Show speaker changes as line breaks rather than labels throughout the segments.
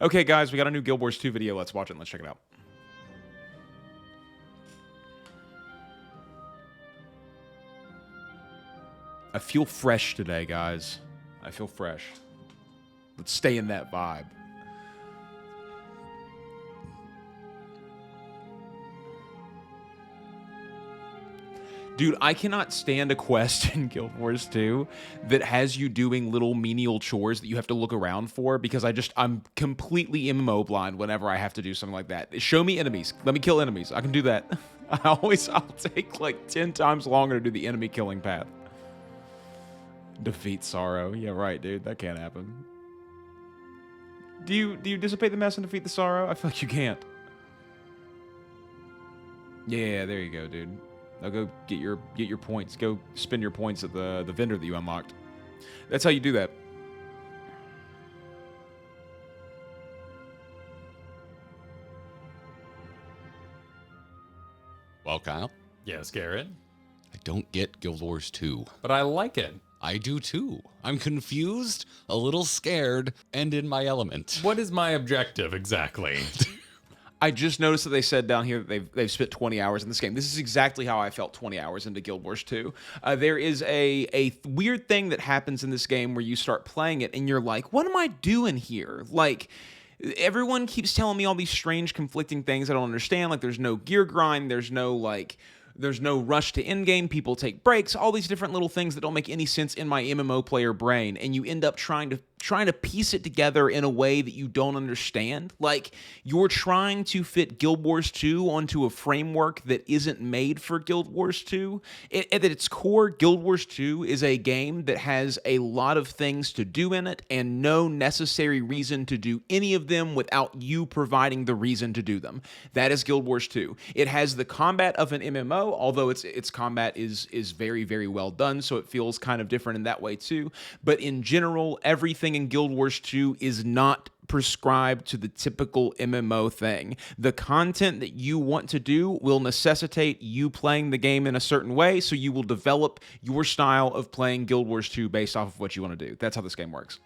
Okay, guys, we got a new Guild Wars 2 video. Let's watch it and let's check it out. I feel fresh today, guys. I feel fresh. Let's stay in that vibe. Dude, I cannot stand a quest in Guild Wars 2 that has you doing little menial chores that you have to look around for, because I'm completely MMO blind whenever I have to do something like that. Show me enemies. Let me kill enemies. I can do that. I'll take like 10 times longer to do the enemy killing path. Defeat sorrow. Yeah, right, dude. That can't happen. Do you dissipate the mess and defeat the sorrow? I feel like you can't. Yeah, there you go, dude. Now go get your points. Go spend your points at the vendor that you unlocked. That's how you do that.
Well, Kyle,
Yes, Garrett.
I don't get Guild Wars 2.
But I like it.
I do too. I'm confused, a little scared, and in my element.
What is my objective exactly?
I just noticed that they said down here that they've spent 20 hours in this game. This is exactly how I felt 20 hours into Guild Wars 2. There is a weird thing that happens in this game where you start playing it and you're like, what am I doing here? Like, everyone keeps telling me all these strange conflicting things I don't understand. Like, there's no gear grind, there's no rush to end game, people take breaks, all these different little things that don't make any sense in my MMO player brain, and you end up trying to piece it together in a way that you don't understand. Like, you're trying to fit Guild Wars 2 onto a framework that isn't made for Guild Wars 2. At its core, Guild Wars 2 is a game that has a lot of things to do in it and no necessary reason to do any of them without you providing the reason to do them. That is Guild Wars 2. It has the combat of an MMO, although its combat is very, very well done, so it feels kind of different in that way too. But in general, everything in Guild Wars 2 is not prescribed to the typical MMO thing. The content that you want to do will necessitate you playing the game in a certain way, so you will develop your style of playing Guild Wars 2 based off of what you want to do. That's how this game works.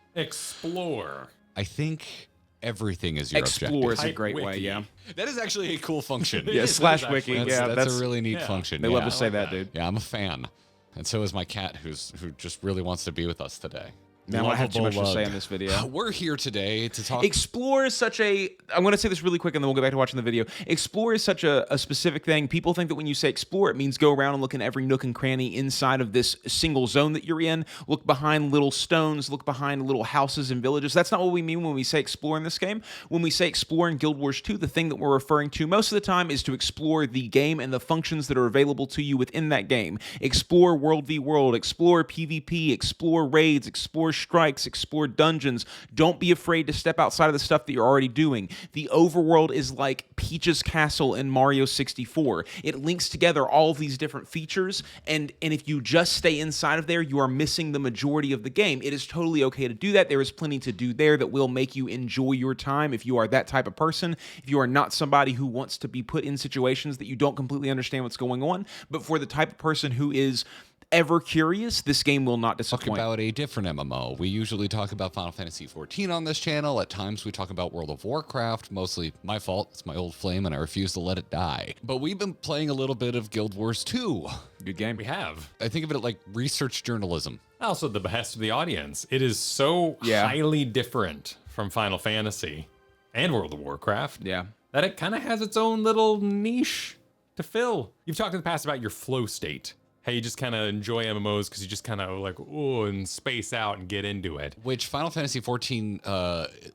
Explore.
I think everything is your
Explore
objective.
is a great
Wiki.
way, yeah.
That is actually a cool function.
Yeah,
is,
slash
it is
wiki,
actually.
yeah.
That's a really neat
yeah.
function.
They
yeah.
love to say that,
that.
dude.
Yeah, I'm a fan. And so is my cat who just really wants to be with us today.
Now I have too much to
Lovable
say
lug.
on this video.
We're here today to talk.
Explore is such a... I'm going to say this really quick and then we'll get back to watching the video. Explore is such a specific thing. People think that when you say explore, it means go around and look in every nook and cranny inside of this single zone that you're in. Look behind little stones, look behind little houses and villages. That's not what we mean when we say explore in this game. When we say explore in Guild Wars 2, the thing that we're referring to most of the time is to explore the game and the functions that are available to you within that game. Explore World v World, explore PvP, explore raids, explore strikes, explore dungeons. Don't be afraid to step outside of the stuff that you're already doing. The overworld is like Peach's Castle in Mario 64. It links together all of these different features, and if you just stay inside of there, you are missing the majority of the game. It is totally okay to do that. There is plenty to do there that will make you enjoy your time if you are that type of person. If you are not somebody who wants to be put in situations that you don't completely understand what's going on, but for the type of person who is ever curious, this game will not
Talk
disappoint.
about a different MMO. We usually talk about Final Fantasy XIV on this channel. At times we talk about World of Warcraft. Mostly my fault. It's my old flame and I refuse to let it die. But we've been playing a little bit of Guild Wars 2.
Good game.
We have.
I think of it like research journalism.
Also, the behest of the audience. It is so
Yeah.
highly different from Final Fantasy and World of Warcraft
Yeah.
that it kind of has its own little niche to fill. You've talked in the past about your flow state. How you just kind of enjoy MMOs because you just kind of like, oh, and space out and get into it.
Which Final Fantasy XIV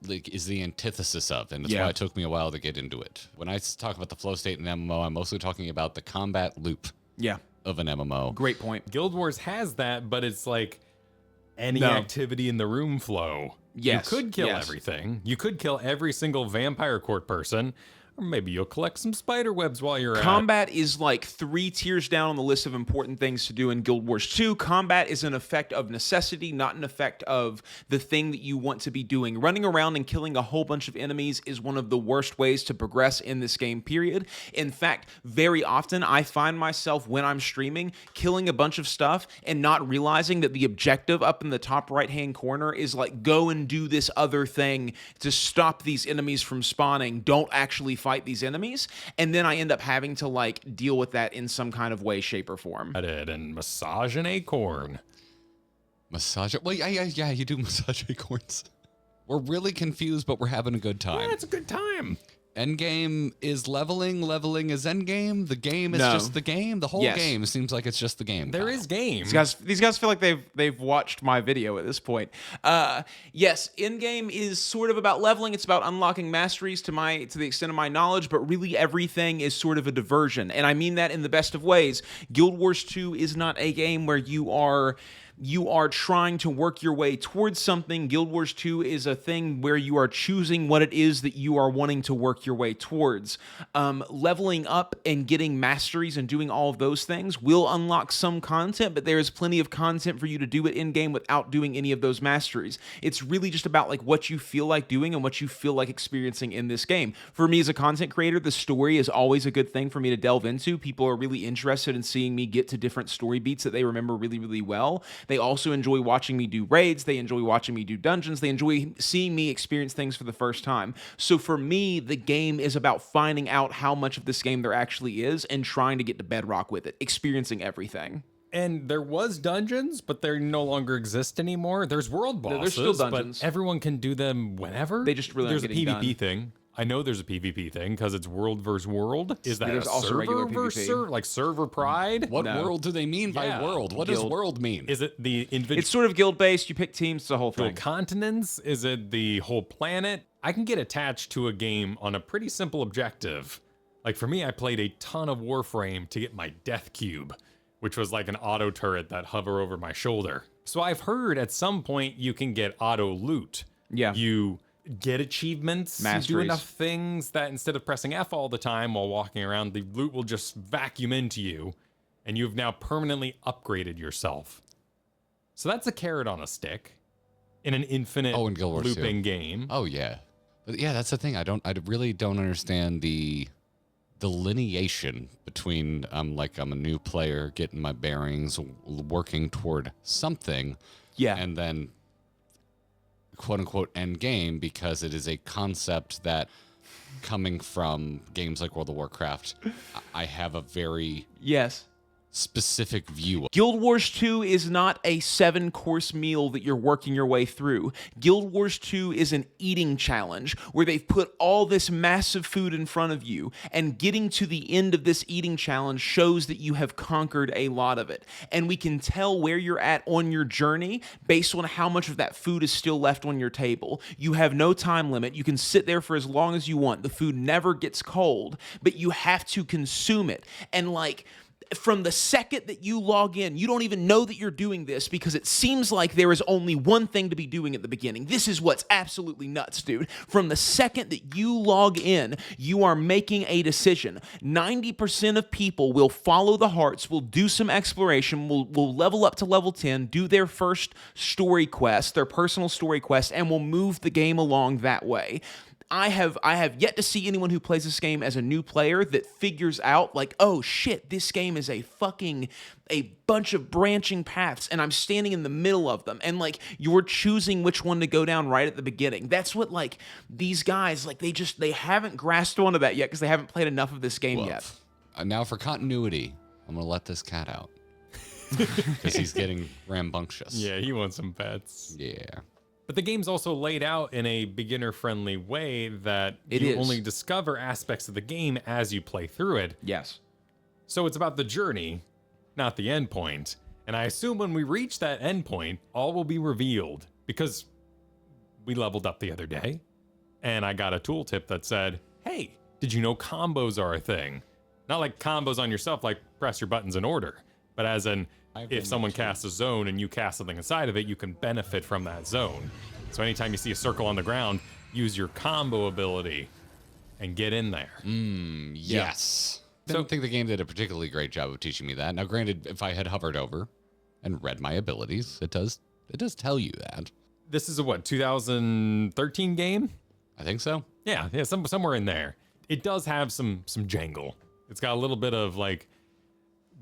like is the antithesis of, and that's
Yeah.
why it took me a while to get into it. When I talk about the flow state in MMO, I'm mostly talking about the combat loop
Yeah.
of an MMO.
Great point.
Guild Wars has that, but it's like any
No.
activity in the room flow.
Yes,
You could kill
yes.
everything. You could kill every single vampire court person, Or maybe you'll collect some spider webs while you're at it.
Combat is like 3 tiers down on the list of important things to do in Guild Wars 2. Combat is an effect of necessity, not an effect of the thing that you want to be doing. Running around and killing a whole bunch of enemies is one of the worst ways to progress in this game, period. In fact, very often I find myself when I'm streaming killing a bunch of stuff and not realizing that the objective up in the top right-hand corner is like, go and do this other thing to stop these enemies from spawning. Don't actually fight these enemies, and then I end up having to like deal with that in some kind of way, shape, or form.
At it and massage an acorn.
Massage it. Well, yeah, you do massage acorns. We're really confused, but we're having a good time.
Yeah, it's a good time.
Endgame is leveling is endgame. The game is
No.
just the game. The whole
Yes.
game seems like it's just the game.
There
Kyle.
is game.
These guys feel like they've watched my video at this point. Yes, in-game is sort of about leveling. It's about unlocking masteries to the extent of my knowledge, but really everything is sort of a diversion. And I mean that in the best of ways. Guild Wars 2 is not a game where you are trying to work your way towards something. Guild Wars 2 is a thing where you are choosing what it is that you are wanting to work your way towards. Leveling up and getting masteries and doing all of those things will unlock some content, but there is plenty of content for you to do it in-game without doing any of those masteries. It's really just about like what you feel like doing and what you feel like experiencing in this game. For me as a content creator, the story is always a good thing for me to delve into. People are really interested in seeing me get to different story beats that they remember really, really well. They also enjoy watching me do raids. They enjoy watching me do dungeons. They enjoy seeing me experience things for the first time. So for me, the game is about finding out how much of this game there actually is and trying to get to bedrock with it, experiencing everything.
And there was dungeons, but they no longer exist anymore. There's world bosses,
There's still dungeons.
but everyone can do them whenever.
They just really
there's a
aren't getting
PvP
done.
thing. I know there's a PvP thing because it's world versus world. Is that
There's
a
also
server
regular
versus
PvP.
server, like server pride?
What
No.
world do they mean by
Yeah.
world? What does
Guild.
world mean?
Is it the individual
It's sort of guild-based. You pick teams, it's the whole thing.
continents? Is it the whole planet? I can get attached to a game on a pretty simple objective. Like for me, I played a ton of Warframe to get my Death Cube, which was like an auto turret that hover over my shoulder. So I've heard at some point you can get auto loot.
Yeah.
You get achievements, you do
Masteries.
enough things that instead of pressing F all the time while walking around, the loot will just vacuum into you, and you've now permanently upgraded yourself. So that's a carrot on a stick in an infinite
Oh, in Guild Wars 2.
looping game.
Oh yeah, but yeah, that's the thing. I really don't understand the delineation between I'm a new player getting my bearings, working toward something,
Yeah.
and then quote unquote end game, because it is a concept that coming from games like World of Warcraft, I have a very
Yes.
specific view of.
Guild Wars 2 is not a 7-course meal that you're working your way through. Guild Wars 2 is an eating challenge where they've put all this massive food in front of you, and getting to the end of this eating challenge shows that you have conquered a lot of it. And we can tell where you're at on your journey based on how much of that food is still left on your table. You have no time limit. You can sit there for as long as you want. The food never gets cold, but you have to consume it. And from the second that you log in, you don't even know that you're doing this because it seems like there is only one thing to be doing at the beginning. This is what's absolutely nuts, dude. From the second that you log in, you are making a decision. 90% of people will follow the hearts, will do some exploration, will level up to level 10, do their first story quest, their personal story quest, and will move the game along that way. I have yet to see anyone who plays this game as a new player that figures out oh shit, this game is a bunch of branching paths and I'm standing in the middle of them, and you're choosing which one to go down right at the beginning. That's what these guys they haven't grasped onto that yet because they haven't played enough of this game yet.
Now for continuity, I'm gonna let this cat out because he's getting rambunctious.
Yeah, he wants some pets.
Yeah.
But the game's also laid out in a beginner-friendly way that
It
you
is.
only discover aspects of the game as you play through it.
Yes.
So it's about the journey, not the end point. And I assume when we reach that end point, all will be revealed because we leveled up the other day and I got a tooltip that said, hey, did you know combos are a thing? Not like combos on yourself, like press your buttons in order, but as in if someone casts a zone and you cast something inside of it, you can benefit from that zone. So anytime you see a circle on the ground, use your combo ability and get in there.
Yes. I don't think the game did a particularly great job of teaching me that. Now, granted, if I had hovered over and read my abilities, it does tell you that.
This is a 2013 game?
I think so.
Yeah, somewhere in there. It does have some jangle. It's got a little bit of like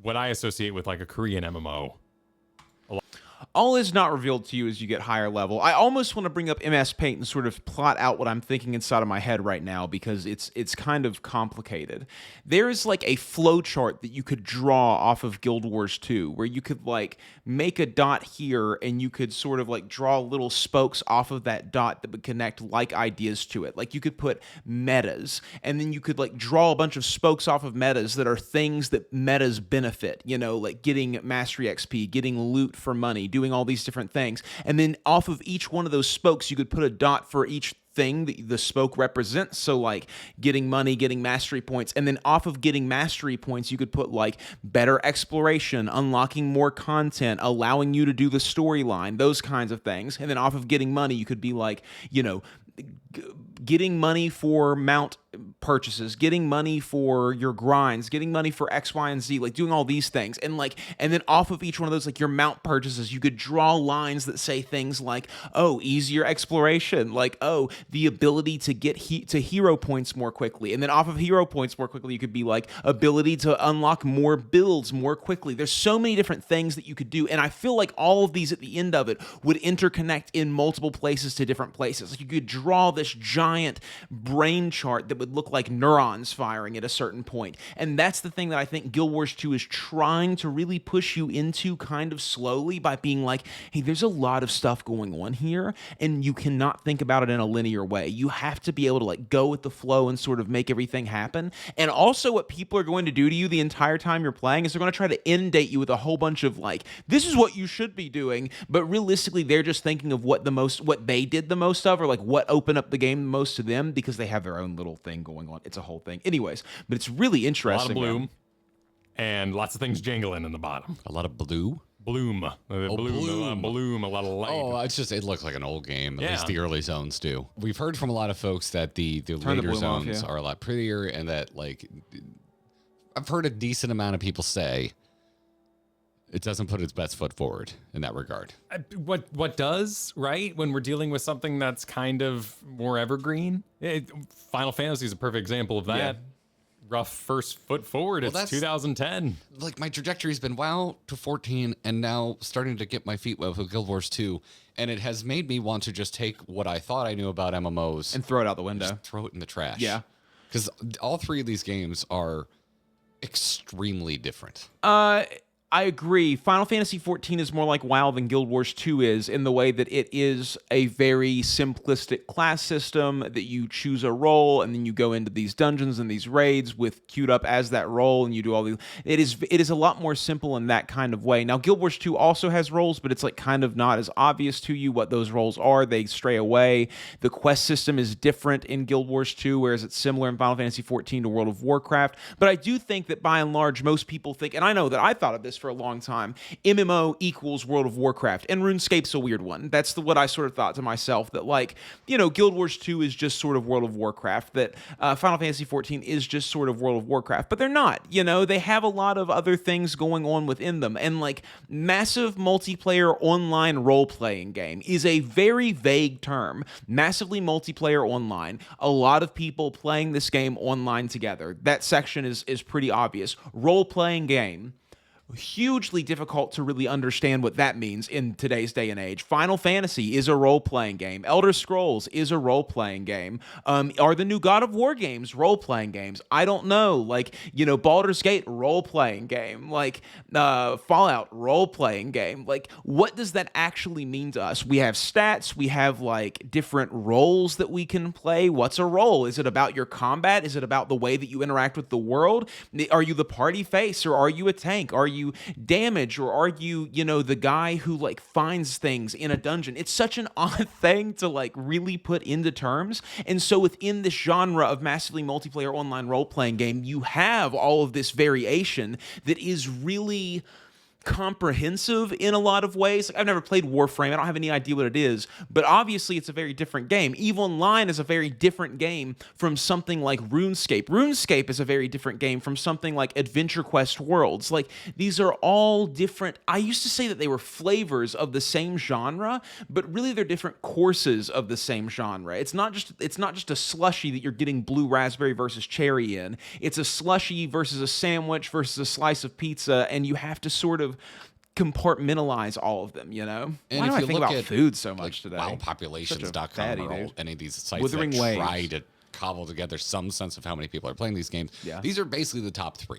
what I associate with like a Korean MMO.
All is not revealed to you as you get higher level. I almost want to bring up MS Paint and sort of plot out what I'm thinking inside of my head right now because it's kind of complicated. There is like a flow chart that you could draw off of Guild Wars 2 where you could like make a dot here and you could sort of like draw little spokes off of that dot that would connect like ideas to it. Like you could put metas and then you could like draw a bunch of spokes off of metas that are things that metas benefit, you know, like getting mastery XP, getting loot for money, doing all these different things. And then off of each one of those spokes, you could put a dot for each thing that the spoke represents. So like getting money, getting mastery points, and then off of getting mastery points, you could put like better exploration, unlocking more content, allowing you to do the storyline, those kinds of things. And then off of getting money, you could be like, you know, getting money for mount purchases, getting money for your grinds, getting money for X, Y, and Z, like doing all these things. And then off of each one of those, like your mount purchases, you could draw lines that say things like, oh, easier exploration, like, oh, the ability to get to hero points more quickly. And then off of hero points more quickly, you could be like ability to unlock more builds more quickly. There's so many different things that you could do. And I feel like all of these at the end of it would interconnect in multiple places to different places. Like you could draw this giant brain chart that would look like neurons firing at a certain point. And that's the thing that I think Guild Wars 2 is trying to really push you into kind of slowly by being like, hey, there's a lot of stuff going on here, and you cannot think about it in a linear way. You have to be able to like go with the flow and sort of make everything happen. And also what people are going to do to you the entire time you're playing is they're going to try to inundate you with a whole bunch of like, this is what you should be doing, but realistically they're just thinking of what they did the most of, or like what opened up the game the most to them, because they have their own little thing going on. It's a whole thing. Anyways, but it's really interesting.
A lot of bloom and lots of things jangling in the bottom.
A lot of blue.
Bloom. Bloom. A lot of light.
Oh, it looks like an old game. At least the early zones do. We've heard from a lot of folks that the later zones are a lot prettier, and that like I've heard a decent amount of people say it doesn't put its best foot forward in that regard.
What does, right? When we're dealing with something that's kind of more evergreen, Final Fantasy is a perfect example of that. Yeah. Rough first foot forward. Well, it's 2010.
Like my trajectory's been WoW to 14 and now starting to get my feet wet with Guild Wars 2. And it has made me want to just take what I thought I knew about MMOs
and throw it out the window.
Just throw it in the trash.
Yeah.
Because all three of these games are extremely different.
I agree. Final Fantasy XIV is more like WoW than Guild Wars 2 is, in the way that it is a very simplistic class system that you choose a role and then you go into these dungeons and these raids with queued up as that role, and you do all these. It is a lot more simple in that kind of way. Now, Guild Wars 2 also has roles, but it's like kind of not as obvious to you what those roles are. They stray away. The quest system is different in Guild Wars 2, whereas it's similar in Final Fantasy XIV to World of Warcraft. But I do think that by and large, most people think, and I know that I thought of this for a long time, MMO equals World of Warcraft, and RuneScape's a weird one. That's what I sort of thought to myself, that like, you know, Guild Wars 2 is just sort of World of Warcraft, that Final Fantasy XIV is just sort of World of Warcraft, but they're not. You know, they have a lot of other things going on within them, and like massive multiplayer online role-playing game is a very vague term. Massively multiplayer online, a lot of people playing this game online together. That section is pretty obvious. Role-playing game, hugely difficult to really understand what that means in today's day and age. Final Fantasy is a role-playing game. Elder Scrolls is a role-playing game. Are the new God of War games role-playing games? I don't know. Like, you know, Baldur's Gate, role-playing game. Like, Fallout, role-playing game. Like, what does that actually mean to us? We have stats. We have, like, different roles that we can play. What's a role? Is it about your combat? Is it about the way that you interact with the world? Are you the party face, or are you a tank? Are you damage, or are you, you know, the guy who like finds things in a dungeon? It's such an odd thing to like really put into terms. And so within this genre of massively multiplayer online role-playing game, you have all of this variation that is really comprehensive in a lot of ways. Like, I've never played Warframe. I don't have any idea what it is, but obviously it's a very different game. EVE Online is a very different game from something like RuneScape. RuneScape is a very different game from something like Adventure Quest Worlds. Like, these are all different. I used to say that they were flavors of the same genre, but really they're different courses of the same genre. It's not just a slushy that you're getting blue raspberry versus cherry in. It's a slushy versus a sandwich versus a slice of pizza, and you have to sort of compartmentalize all of them, you know?
And
Why
if
do I
you
think
look
about
at,
food so much
like,
today?
WowPopulations.com
fatty,
or
dude.
any of these sites
Wuthering
that
Waves.
try to cobble together some sense of how many people are playing these games.
Yeah.
These are basically the top 3.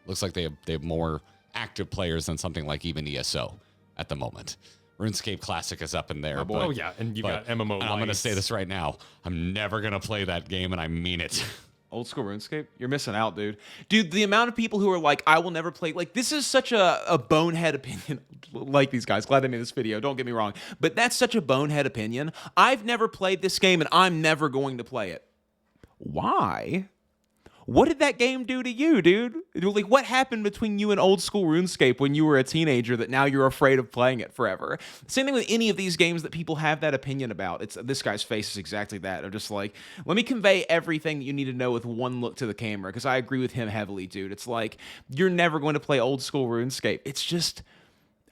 Looks like they have more active players than something like even ESO at the moment. RuneScape Classic is up in there.
boy.
Oh yeah, and you got MMO.
I'm going to
Lights.
say this right now. I'm never going to play that game, and I mean it.
Old school RuneScape? You're missing out, dude. Dude, the amount of people who are like, I will never play, like, this is such a bonehead opinion. Like these guys, glad they made this video, don't get me wrong. But that's such a bonehead opinion. I've never played this game, and I'm never going to play it. Why? What did that game do to you, dude? Like, what happened between you and old school RuneScape when you were a teenager that now you're afraid of playing it forever? Same thing with any of these games that people have that opinion about. It's this guy's face is exactly that. Of just like, let me convey everything that you need to know with one look to the camera, because I agree with him heavily, dude. It's like, you're never going to play old school RuneScape. It's just...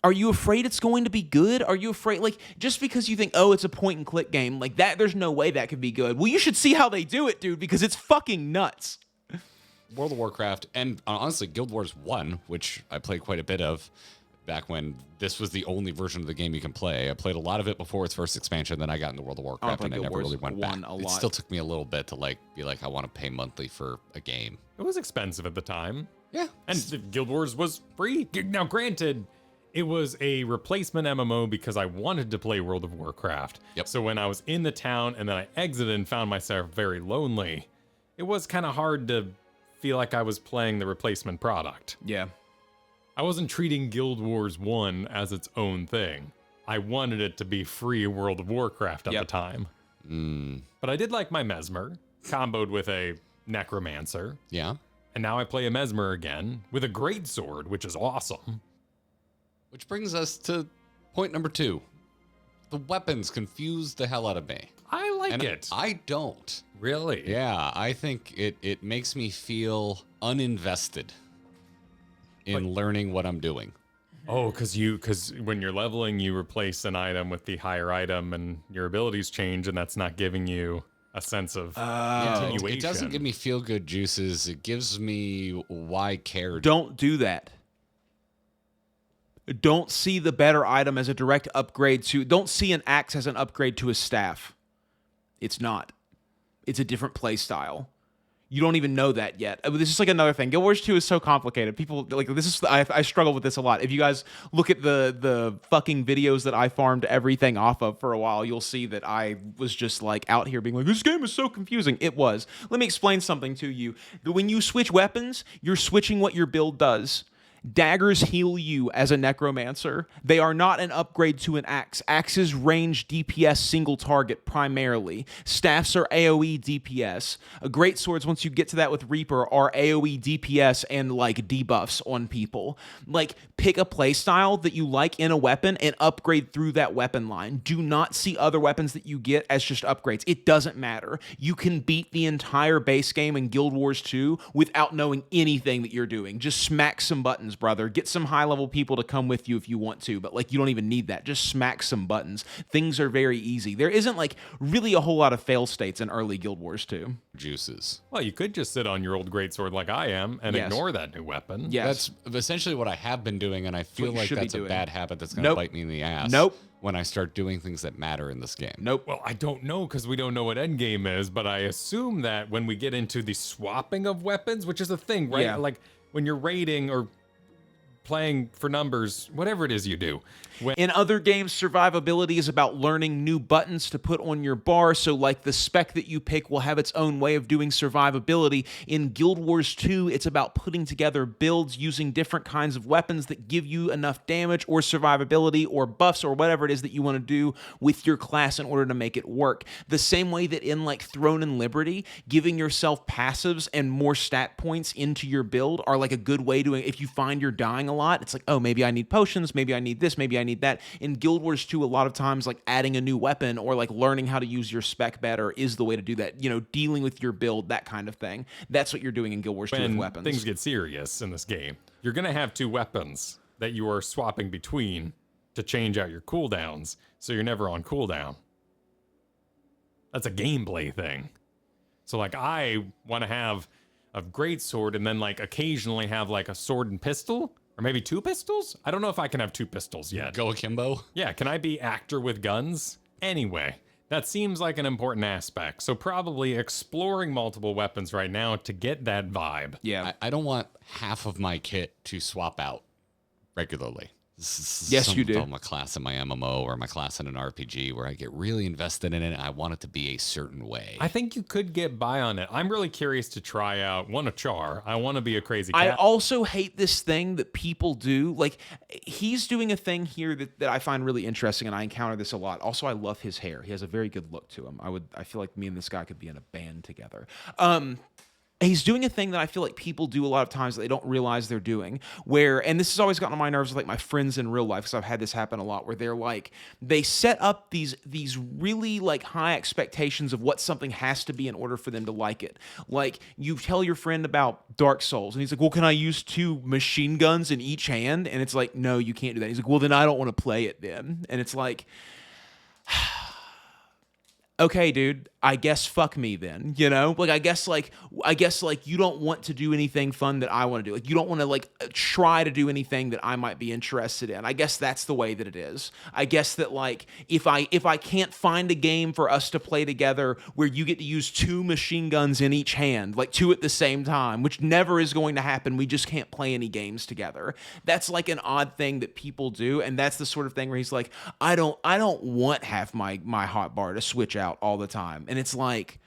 Are you afraid it's going to be good? Are you afraid, like, just because you think, oh, it's a point and click game, like that, there's no way that could be good. Well, you should see how they do it, dude, because it's fucking nuts.
World of Warcraft, and honestly, Guild Wars 1, which I played quite a bit of back when this was the only version of the game you can play. I played a lot of it before its first expansion, then I got into World of Warcraft, and I never really went back. It still took me a little bit to be like, I want to pay monthly for a game.
It was expensive at the time.
Yeah.
And Guild Wars was free. Now, granted, it was a replacement MMO because I wanted to play World of Warcraft.
Yep.
So when I was in the town and then I exited and found myself very lonely, it was kind of hard to feel like I was playing the replacement product.
Yeah.
I wasn't treating Guild Wars 1 as its own thing. I wanted it to be free World of Warcraft at the time. But I did like my Mesmer, comboed with a Necromancer.
Yeah.
And now I play a Mesmer again with a great sword, which is awesome.
Which brings us to point number 2. The weapons confuse the hell out of me.
I like
And
it.
I don't.
Really?
Yeah, I think it makes me feel uninvested in learning what I'm doing.
Oh, because when you're leveling, you replace an item with the higher item, and your abilities change, and that's not giving you a sense of continuation.
It doesn't give me feel good juices. It gives me why care.
Don't do that. Don't see the better item as a direct upgrade to... Don't see an axe as an upgrade to a staff. It's not. It's a different play style. You don't even know that yet. This is like another thing. Guild Wars 2 is so complicated. People, like, this is... I struggle with this a lot. If you guys look at the fucking videos that I farmed everything off of for a while, you'll see that I was just, like, out here being like, this game is so confusing. It was. Let me explain something to you. When you switch weapons, you're switching what your build does. Daggers heal you as a necromancer. They are not an upgrade to an axe. Axes range DPS single target primarily. Staffs are AoE DPS. Great swords, once you get to that with Reaper, are AoE DPS and like debuffs on people. Like, pick a playstyle that you like in a weapon and upgrade through that weapon line. Do not see other weapons that you get as just upgrades. It doesn't matter. You can beat the entire base game in Guild Wars 2 without knowing anything that you're doing. Just smack some buttons, brother. Get some high-level people to come with you if you want to, but like, you don't even need that. Just smack some buttons. Things are very easy. There isn't like really a whole lot of fail states in early Guild Wars 2.
Juices.
Well, you could just sit on your old greatsword like I am and ignore that new weapon.
Yes.
That's essentially what I have been doing, and I feel like that's a bad habit that's going to bite me in the ass.
Nope.
When I start doing things that matter in this game.
Nope.
Well, I don't know because we don't know what endgame is, but I assume that when we get into the swapping of weapons, which is a thing, right?
Yeah.
Like when you're raiding or playing for numbers, whatever it is you do.
In other games, survivability is about learning new buttons to put on your bar, so like the spec that you pick will have its own way of doing survivability. In Guild Wars 2, it's about putting together builds using different kinds of weapons that give you enough damage or survivability or buffs or whatever it is that you want to do with your class in order to make it work. The same way that in like Throne and Liberty, giving yourself passives and more stat points into your build are like a good way to, if you find you're dying a lot, it's like, oh, maybe I need potions, maybe I need this, maybe I need that. In Guild Wars 2, a lot of times, like adding a new weapon or like learning how to use your spec better is the way to do that. You know, dealing with your build, that kind of thing. That's what you're doing in Guild Wars 2 with
When
weapons.
things get serious in this game, you're going to have 2 weapons that you are swapping between to change out your cooldowns, so you're never on cooldown. That's a gameplay thing. So like I want to have a greatsword and then like occasionally have like a sword and pistol, or maybe 2 pistols? I don't know if I can have 2 pistols yet.
Go akimbo.
Yeah, can I be actor with guns? Anyway, that seems like an important aspect. So probably exploring multiple weapons right now to get that vibe.
Yeah.
I don't want half of my kit to swap out regularly.
Yes, you do.
My class in my MMO or my class in an RPG where I get really invested in it and I want it to be a certain way.
I think you could get by on it. I'm really curious to try out a Char. I want to be a crazy
I
cat.
also hate this thing that people do. Like, he's doing a thing here that I find really interesting, and I encounter this a lot. Also, I love his hair. He has a very good look to him. I feel like me and this guy could be in a band together. He's doing a thing that I feel like people do a lot of times that they don't realize they're doing, where, and this has always gotten on my nerves with like my friends in real life, because I've had this happen a lot, where they're like, they set up these really like high expectations of what something has to be in order for them to like it. Like, you tell your friend about Dark Souls, and he's like, well, can I use 2 machine guns in each hand? And it's like, no, you can't do that. He's like, well, then I don't want to play it then. And it's like, okay, dude, I guess fuck me then, you know? Like, I guess you don't want to do anything fun that I want to do. Like, you don't want to like try to do anything that I might be interested in. I guess that's the way that it is. I guess that like if I can't find a game for us to play together where you get to use 2 machine guns in each hand, like 2 at the same time, which never is going to happen. We just can't play any games together. That's like an odd thing that people do, and that's the sort of thing where he's like, I don't want half my hotbar to switch out all the time. And it's like,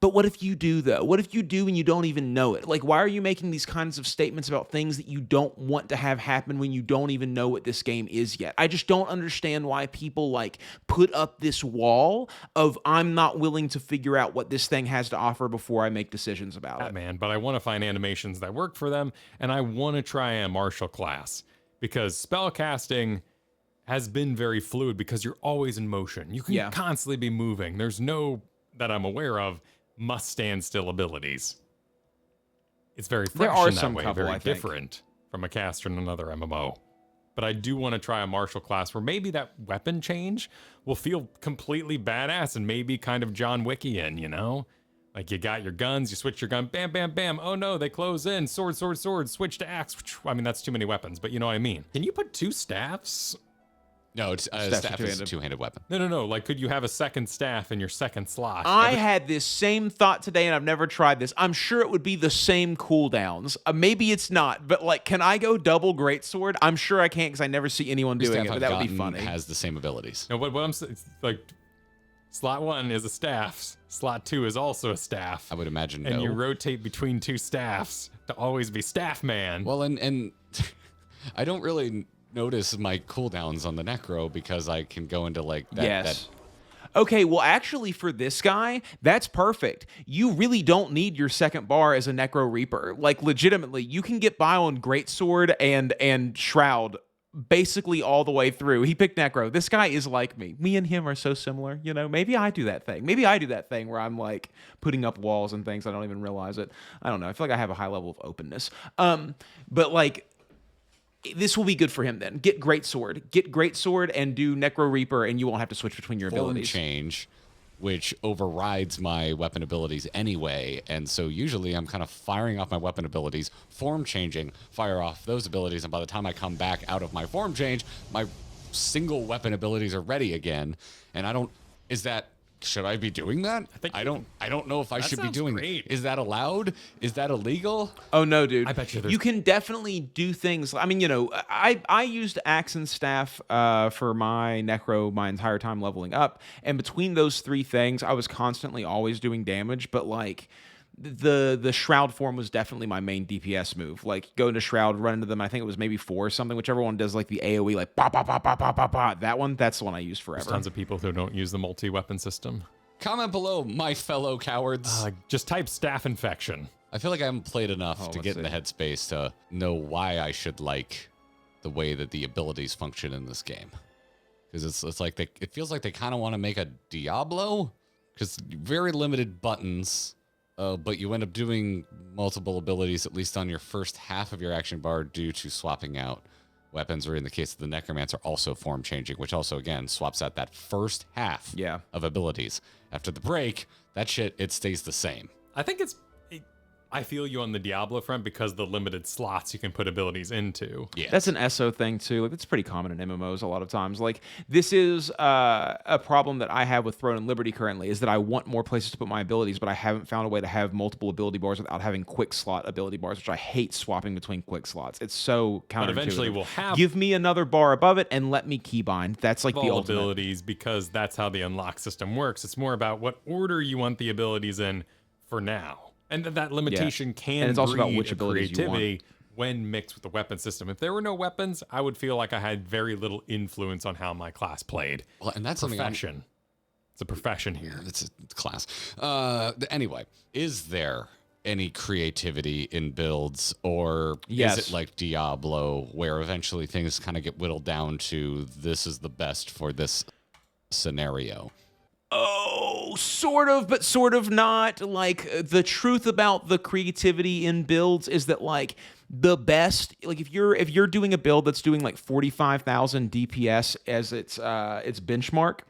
but what if you do, though? What if you do and you don't even know it? Like, why are you making these kinds of statements about things that you don't want to have happen when you don't even know what this game is yet? I just don't understand why people like put up this wall of, I'm not willing to figure out what this thing has to offer before I make decisions about it.
Man, but I want to find animations that work for them, and I want to try a martial class, because spellcasting has been very fluid because you're always in motion. You can constantly be moving. There's no, that I'm aware of, must stand still abilities. It's very fresh
There are
in that
some
way,
couple,
very
I think.
different from a caster in another MMO. But I do want to try a martial class where maybe that weapon change will feel completely badass and maybe kind of John Wickian, you know? Like, you got your guns, you switch your gun, bam, bam, bam. Oh no, they close in, sword, sword, sword, switch to axe. I mean, that's too many weapons, but you know what I mean. Can you put 2 staffs?
No, it's staff is a 2-handed weapon.
No. Like, could you have a second staff in your second slot?
I had this same thought today, and I've never tried this. I'm sure it would be the same cooldowns. Maybe it's not, but like, can I go double greatsword? I'm sure I can't, because I never see anyone
Every
doing it,
staff
but
I've
that would be
gotten
funny.
has the same abilities.
No, but what I'm saying, it's like, slot 1 is a staff. Slot 2 is also a staff.
I would imagine
And
no.
you rotate between 2 staffs to always be staff man.
Well, and I don't really notice my cooldowns on the Necro because I can go into like that.
Yes. Okay, well, actually, for this guy, that's perfect. You really don't need your second bar as a Necro Reaper. Like, legitimately, you can get by on Greatsword and Shroud basically all the way through. He picked Necro. This guy is like me. Me and him are so similar, you know? Maybe I do that thing. Maybe I do that thing where I'm, like, putting up walls and things. I don't even realize it. I don't know. I feel like I have a high level of openness. But, like, this will be good for him then. Get Greatsword and do Necro Reaper, and you won't have to switch between your
form
abilities.
change, which overrides my weapon abilities anyway. And so usually I'm kind of firing off my weapon abilities, form changing, fire off those abilities. And by the time I come back out of my form change, my single weapon abilities are ready again. And should I be doing that? I don't know if I should be doing
great.
Is that allowed? Is that illegal?
Oh no, dude!
I bet you there's-
You can definitely do things. I mean, you know, I used axe and staff for my Necro my entire time leveling up, and between those 3 things, I was constantly always doing damage. But like, the Shroud form was definitely my main DPS move. Like, go into Shroud, run into them. I think it was maybe 4 or something. Whichever one does like the AOE, like ba ba ba ba ba ba ba. That one, that's the one I used forever.
There's tons of people who don't use the multi-weapon system.
Comment below, my fellow cowards.
Just type staff infection.
I feel like I haven't played enough to
let's
get in the
see.
headspace to know why I should like the way that the abilities function in this game. Because it's like it feels like they kind of want to make a Diablo, because very limited buttons, but you end up doing multiple abilities at least on your first half of your action bar due to swapping out weapons, or in the case of the Necromancer, also form changing, which also again swaps out that first half
Yeah.
of abilities. After the break, that shit, it stays the same.
I think I feel you on the Diablo front because the limited slots you can put abilities into.
Yeah,
That's an SO thing too. Like it's pretty common in MMOs a lot of times. Like this is a problem that I have with Throne and Liberty currently, is that I want more places to put my abilities, but I haven't found a way to have multiple ability bars without having quick slot ability bars, which I hate swapping between quick slots. It's so counterintuitive.
But eventually we'll have
Give me another bar above it and let me keybind. That's like the
all
ultimate.
abilities, because that's how the unlock system works. It's more about what order you want the abilities in for now. And that limitation can
And it's also about
breed
which
a
abilities you want.
creativity when mixed with the weapon system. If there were no weapons, I would feel like I had very little influence on how my class played.
well, and that's something
Profession. It's a profession here.
it's a class. Anyway, is there any creativity in builds, or
Yes.
is it like Diablo, where eventually things kind of get whittled down to this is the best for this scenario?
Oh, sort of, but sort of not. Like the truth about the creativity in builds is that like the best, like if you're doing a build that's doing like 45,000 DPS as its benchmark,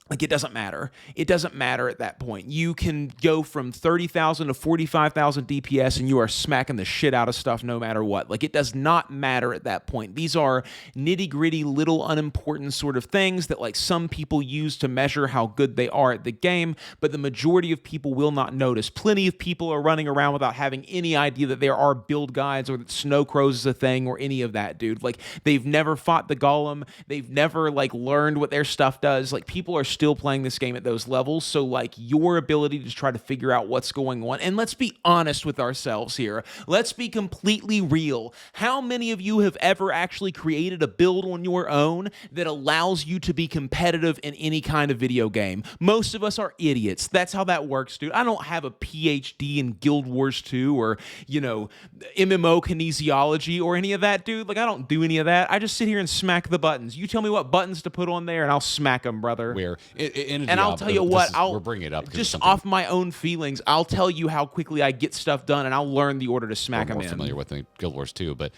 like it doesn't matter. It doesn't matter at that point. You can go from 30,000 to 45,000 DPS and you are smacking the shit out of stuff no matter what. Like it does not matter at that point. These are nitty-gritty, little unimportant sort of things that like some people use to measure how good they are at the game, but the majority of people will not notice. Plenty of people are running around without having any idea that there are build guides or that Snow Crows is a thing or any of that, dude. Like they've never fought the Golem. They've never like learned what their stuff does. Like people are still playing this game at those levels, so like your ability to try to figure out what's going on, and let's be honest with ourselves here, let's be completely real. How many of you have ever actually created a build on your own that allows you to be competitive in any kind of video game? Most of us are idiots. That's how that works, dude. I don't have a PhD in Guild Wars 2 or, you know, MMO kinesiology or any of that, dude. Like I don't do any of that. I just sit here and smack the buttons. You tell me what buttons to put on there and I'll smack them, brother.
Where in a
And I'll
Diablo,
tell you what,
we're bringing it up 'cause it's
just
something
off my own feelings, I'll tell you how quickly I get stuff done, and I'll learn the order to smack
we're
them
more
in.
familiar with than Guild Wars 2, but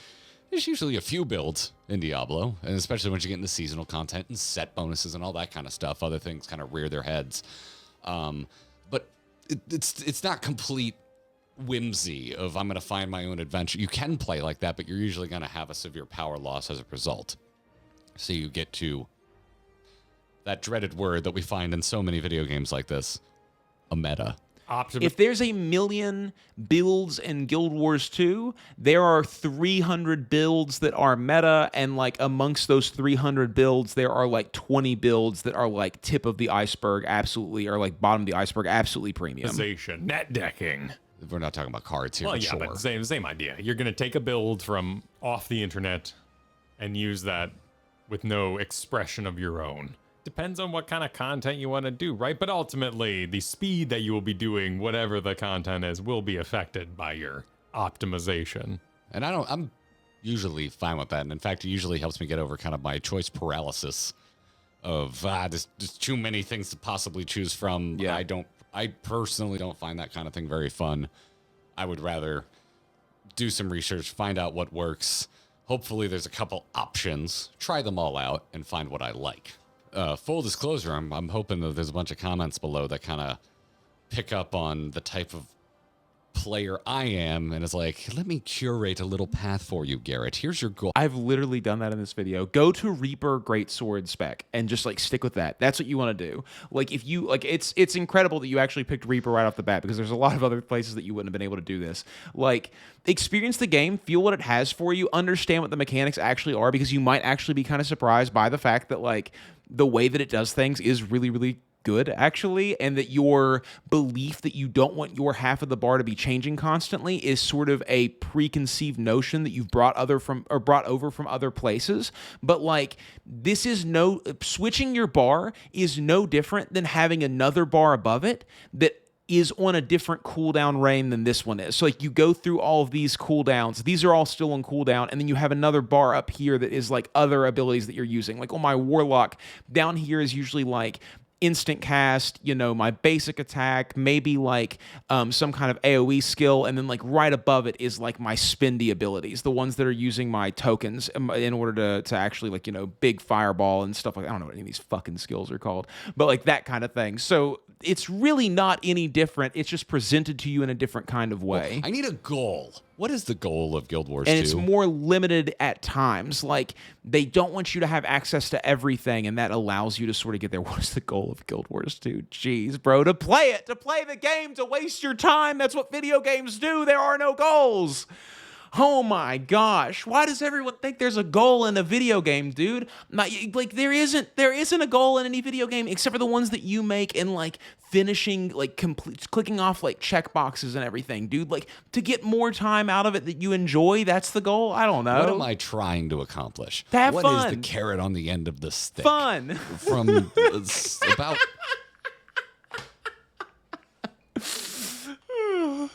there's usually a few builds in Diablo, and especially once you get into seasonal content and set bonuses and all that kind of stuff, other things kind of rear their heads. But it's not complete whimsy of I'm going to find my own adventure. You can play like that, but you're usually going to have a severe power loss as a result. So you get to that dreaded word that we find in so many video games like this, a meta.
If there's a million builds in Guild Wars 2, there are 300 builds that are meta, and like amongst those 300 builds, there are like 20 builds that are like tip of the iceberg, absolutely, or like bottom of the iceberg, absolutely premium.
Net decking.
We're not talking about cards here,
Well,
but
yeah,
sure.
but same idea. You're going to take a build from off the internet and use that with no expression of your own. Depends on what kind of content you want to do, right? But ultimately, the speed that you will be doing whatever the content is will be affected by your optimization.
And I'm usually fine with that. And in fact, it usually helps me get over kind of my choice paralysis of there's too many things to possibly choose from.
Yeah.
I personally don't find that kind of thing very fun. I would rather do some research, find out what works. Hopefully there's a couple options, try them all out, and find what I like. Full disclosure, I'm hoping that there's a bunch of comments below that kind of pick up on the type of player I am, and it's like, let me curate a little path for you, Garrett. Here's your goal.
I've literally done that in this video. Go to Reaper Greatsword spec and just like stick with that. That's what you want to do. Like if you like, it's incredible that you actually picked Reaper right off the bat, because there's a lot of other places that you wouldn't have been able to do this. Like experience the game, feel what it has for you, understand what the mechanics actually are, because you might actually be kind of surprised by the fact that like the way that it does things is really, really good actually, and that your belief that you don't want your half of the bar to be changing constantly is sort of a preconceived notion that you've brought over from other places. But like this is switching your bar is no different than having another bar above it that is on a different cooldown reign than this one is. So like you go through all of these cooldowns. These are all still on cooldown, and then you have another bar up here that is like other abilities that you're using. Like on my Warlock, down here is usually like instant cast, you know, my basic attack, maybe like some kind of AoE skill, and then like right above it is like my spendy abilities, the ones that are using my tokens in order to actually like, you know, big fireball and stuff like I don't know what any of these fucking skills are called, but like that kind of thing. So it's really not any different. It's just presented to you in a different kind of way.
I need a goal. What is the goal of Guild Wars 2?
And it's more limited at times. Like, they don't want you to have access to everything, and that allows you to sort of get there. What is the goal of Guild Wars 2? Jeez, bro. To play it. To play the game. To waste your time. That's what video games do. There are no goals. Oh my gosh. Why does everyone think there's a goal in a video game, dude? Like there isn't a goal in any video game except for the ones that you make and like finishing, like clicking off like check boxes and everything, dude. Like to get more time out of it that you enjoy, that's the goal. I don't know.
What am I trying to accomplish?
To have
fun.
fun.
What is the carrot on the end of the stick?
Fun.
From about...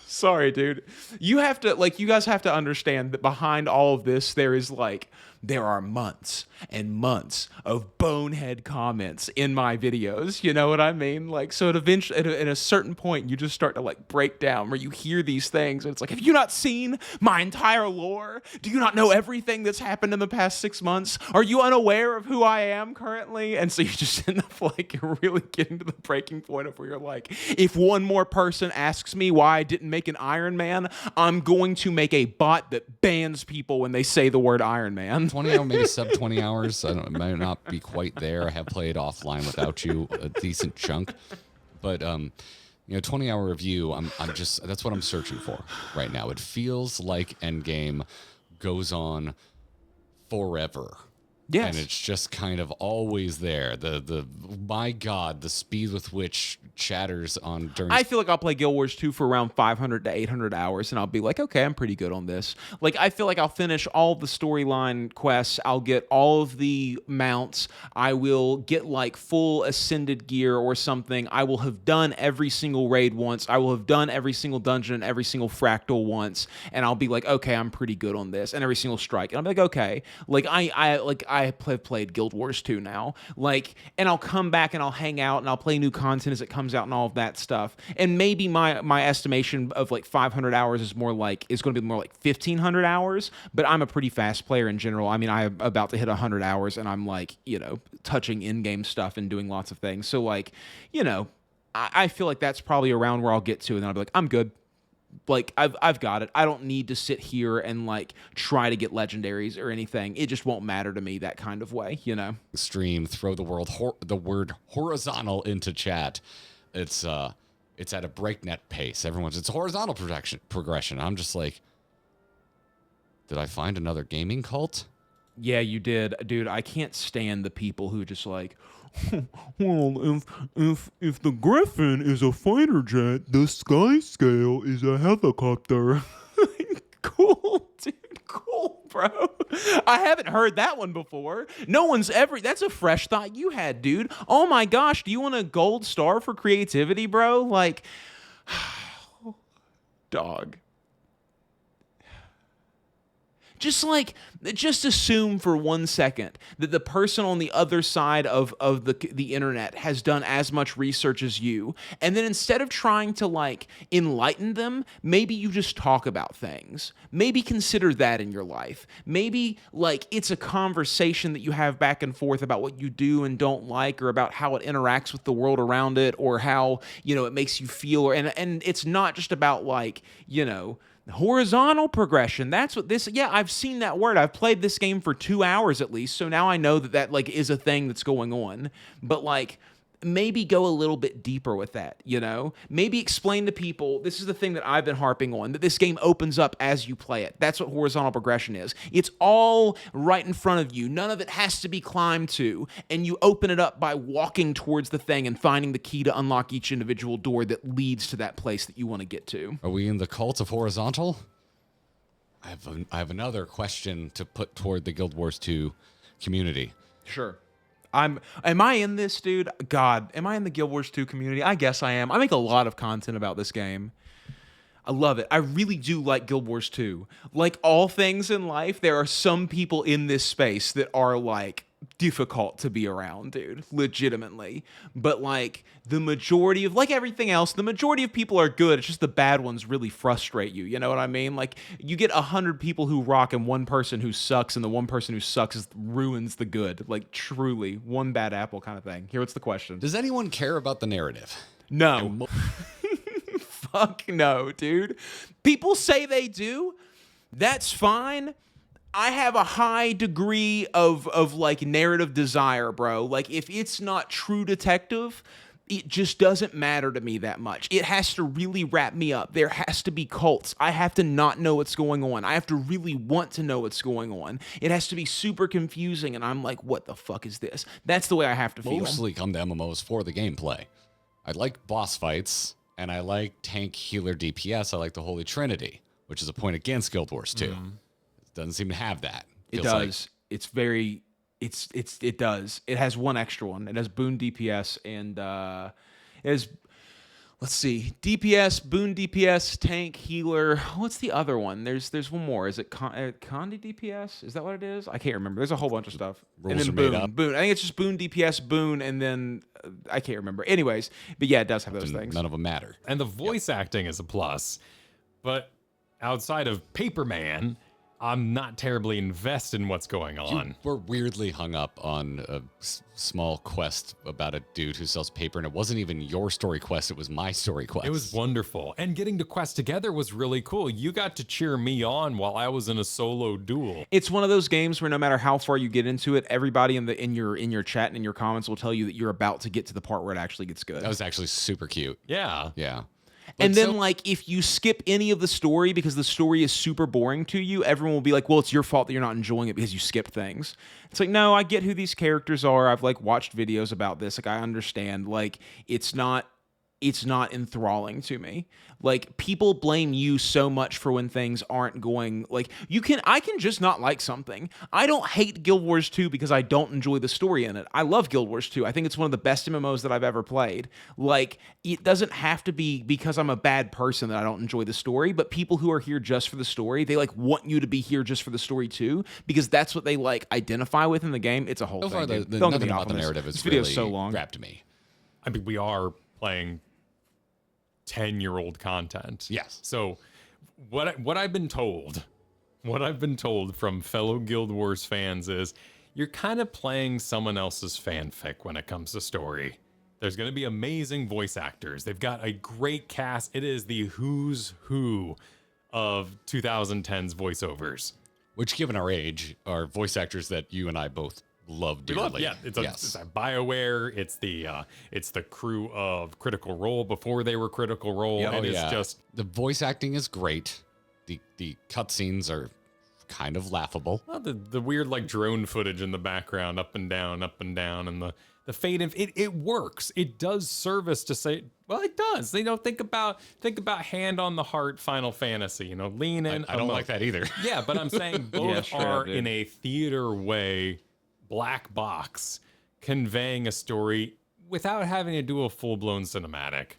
Sorry, dude. You guys have to understand that behind all of this, there are months and months of bonehead comments in my videos. You know what I mean? Like, so at a certain point, you just start to like break down where you hear these things. And it's like, have you not seen my entire lore? Do you not know everything that's happened in the past 6 months? Are you unaware of who I am currently? And so you just end up like, you're really getting to the breaking point of where you're like, if one more person asks me why I didn't make an Iron Man, I'm going to make a bot that bans people when they say the word Iron Man.
20 hours, maybe sub 20 hours. It might not be quite there. I have played offline without you a decent chunk, but 20-hour review. That's what I'm searching for right now. It feels like Endgame goes on forever.
Yes.
And it's just kind of always there. My God, the speed with which chatters on during.
I feel like I'll play Guild Wars 2 for around 500 to 800 hours, and I'll be like, okay, I'm pretty good on this. Like, I feel like I'll finish all the storyline quests. I'll get all of the mounts. I will get like full ascended gear or something. I will have done every single raid once. I will have done every single dungeon and every single fractal once, and I'll be like, okay, I'm pretty good on this, and every single strike. And I'll be like, okay, like I have played Guild Wars 2 now, like, and I'll come back and I'll hang out and I'll play new content as it comes out and all of that stuff. And maybe my estimation of like 500 hours is going to be more like 1,500 hours. But I'm a pretty fast player in general. I mean, I'm about to hit 100 hours, and I'm like, touching in-game stuff and doing lots of things. So like, I feel like that's probably around where I'll get to, and then I'll be like, I'm good. Like, I've got it. I don't need to sit here and like try to get legendaries or anything. It just won't matter to me that kind of way,
Stream, throw the word horizontal into chat. It's at a breakneck pace. It's horizontal progression. I'm just like, did I find another gaming cult?
Yeah, you did, dude. I can't stand the people who just like, well, if the Griffin is a fighter jet, the Sky Scale is a helicopter. Cool, dude. Cool, bro. I haven't heard that one before. No one's ever. That's a fresh thought you had, dude. Oh my gosh, do you want a gold star for creativity, bro? Like, dog. Just assume for 1 second that the person on the other side of the internet has done as much research as you, and then instead of trying to like enlighten them, maybe you just talk about things. Maybe consider that in your life. Maybe like it's a conversation that you have back and forth about what you do and don't like, or about how it interacts with the world around it, or how it makes you feel, and it's not just about like horizontal progression. That's what this. Yeah, I've seen that word. I've played this game for 2 hours at least, so now I know that like is a thing that's going on. But like, maybe go a little bit deeper with that. Maybe explain to people. This is the thing that I've been harping on, that this game opens up as you play it. That's what horizontal progression is. It's all right in front of you. None of it has to be climbed to, and you open it up by walking towards the thing and finding the key to unlock each individual door that leads to that place that you want to get to.
Are we in the cult of horizontal? I have another question to put toward the Guild Wars 2 community.
Sure. Am I in this, dude? God, am I in the Guild Wars 2 community? I guess I am. I make a lot of content about this game. I love it. I really do like Guild Wars 2. Like all things in life, there are some people in this space that are like difficult to be around, dude. Legitimately. But like the majority of, like everything else, the majority of people are good. It's just the bad ones really frustrate you. You know what I mean? Like you get 100 people who rock and one person who sucks, and the one person who sucks ruins the good. Like truly, one bad apple kind of thing. Here, what's the question?
Does anyone care about the narrative?
No. Fuck no, dude. People say they do. That's fine. I have a high degree of like narrative desire, bro. Like if it's not True Detective, it just doesn't matter to me that much. It has to really wrap me up. There has to be cults. I have to not know what's going on. I have to really want to know what's going on. It has to be super confusing, and I'm like, what the fuck is this? That's the way I have to feel.
Mostly come to MMOs for the gameplay. I like boss fights, and I like tank, healer, DPS. I like the Holy Trinity, which is a point against Guild Wars 2. It doesn't seem to have that.
It does. It's very... It does. It has one extra one. It has Boon DPS and it has, let's see, DPS, Boon DPS, tank, healer. What's the other one? There's one more. Is it Condi DPS? Is that what it is? I can't remember. There's a whole bunch of stuff.
Rules
and
are
then
made up.
Boon. I think it's just Boon DPS, Boon, and then I can't remember. Anyways, but yeah, it does have those things.
None of them matter.
And the voice acting is a plus. But outside of Paperman, I'm not terribly invested in what's going on.
We're weirdly hung up on a small quest about a dude who sells paper, and it wasn't even your story quest, it was my story quest.
It was wonderful. And getting to quest together was really cool. You got to cheer me on while I was in a solo duel.
It's one of those games where no matter how far you get into it, everybody in your chat and in your comments will tell you that you're about to get to the part where it actually gets good.
That was actually super cute.
Yeah.
Yeah.
And then, like, if you skip any of the story because the story is super boring to you, everyone will be like, well, it's your fault that you're not enjoying it because you skipped things. It's like, no, I get who these characters are. I've, like, watched videos about this. Like, I understand. Like, it's not enthralling to me. Like, people blame you so much for when things aren't going, like, I can just not like something. I don't hate Guild Wars 2 because I don't enjoy the story in it. I love Guild Wars 2. I think it's one of the best MMOs that I've ever played. Like, it doesn't have to be because I'm a bad person that I don't enjoy the story, but people who are here just for the story, they, like, want you to be here just for the story too, because that's what they, like, identify with in the game. It's a whole thing.
So far,
Dude.
nothing about the narrative is
This video's
really
so long.
grabbed me.
I mean, we are playing 10-year-old content.
Yes.
So what I've been told from fellow Guild Wars fans is you're kind of playing someone else's fanfic when it comes to story. There's going to be amazing voice actors. They've got a great cast. It is the who's who of 2010's voicovers.
Which, given our age, are voice actors that you and I both love dearly.
It's a BioWare. It's the crew of Critical Role before they were Critical Role, and it's just
the voice acting is great. The cutscenes are kind of laughable.
well, the weird like drone footage in the background, up and down, and the fade. It works. It does service to say. Well, it does. Think about hand on the heart Final Fantasy. Lean in.
I don't like that either.
Yeah, but I'm saying both
straight
are
up, dude.
in a theater way. Black box conveying a story without having to do a full-blown cinematic.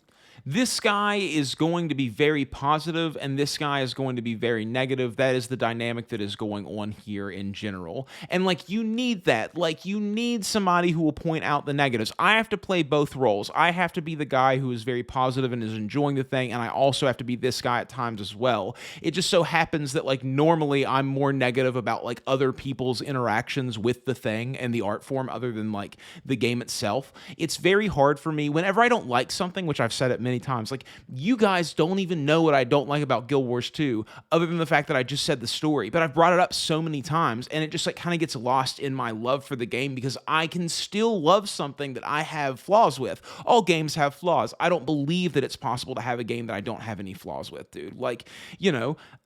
This guy is going to be very positive, and this guy is going to be very negative. That is the dynamic that is going on here in general. And, like, you need that. Like, you need somebody who will point out the negatives. I have to play both roles. I have to be the guy who is very positive and is enjoying the thing, and I also have to be this guy at times as well. It just so happens that, like, normally I'm more negative about, like, other people's interactions with the thing and the art form other than, like, the game itself. It's very hard for me whenever I don't like something, which I've said it many times. Like, you guys don't even know what I don't like about Guild Wars 2, other than the fact that I just said the story. But I've brought it up so many times, and it just like kind of gets lost in my love for the game because I can still love something that I have flaws with. All games have flaws. I don't believe that it's possible to have a game that I don't have any flaws with, dude. Like,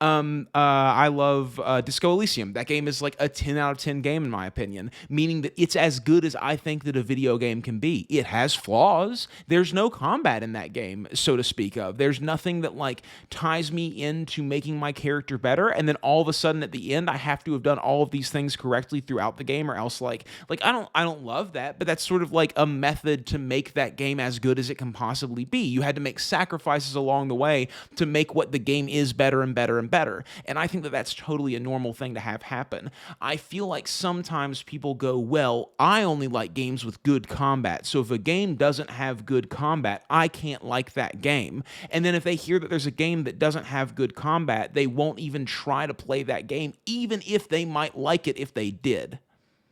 I love Disco Elysium. That game is like a 10 out of 10 game in my opinion, meaning that it's as good as I think that a video game can be. It has flaws. There's no combat in that game. game, so to speak of. There's nothing that like ties me into making my character better, and then all of a sudden at the end I have to have done all of these things correctly throughout the game, or else like I don't love that, but that's sort of like a method to make that game as good as it can possibly be. You had to make sacrifices along the way to make what the game is better and better and better. And I think that that's totally a normal thing to have happen. I feel like sometimes people go, well, I only like games with good combat. So if a game doesn't have good combat, I can't like that game. And then if they hear that there's a game that doesn't have good combat, they won't even try to play that game, even if they might like it if they did.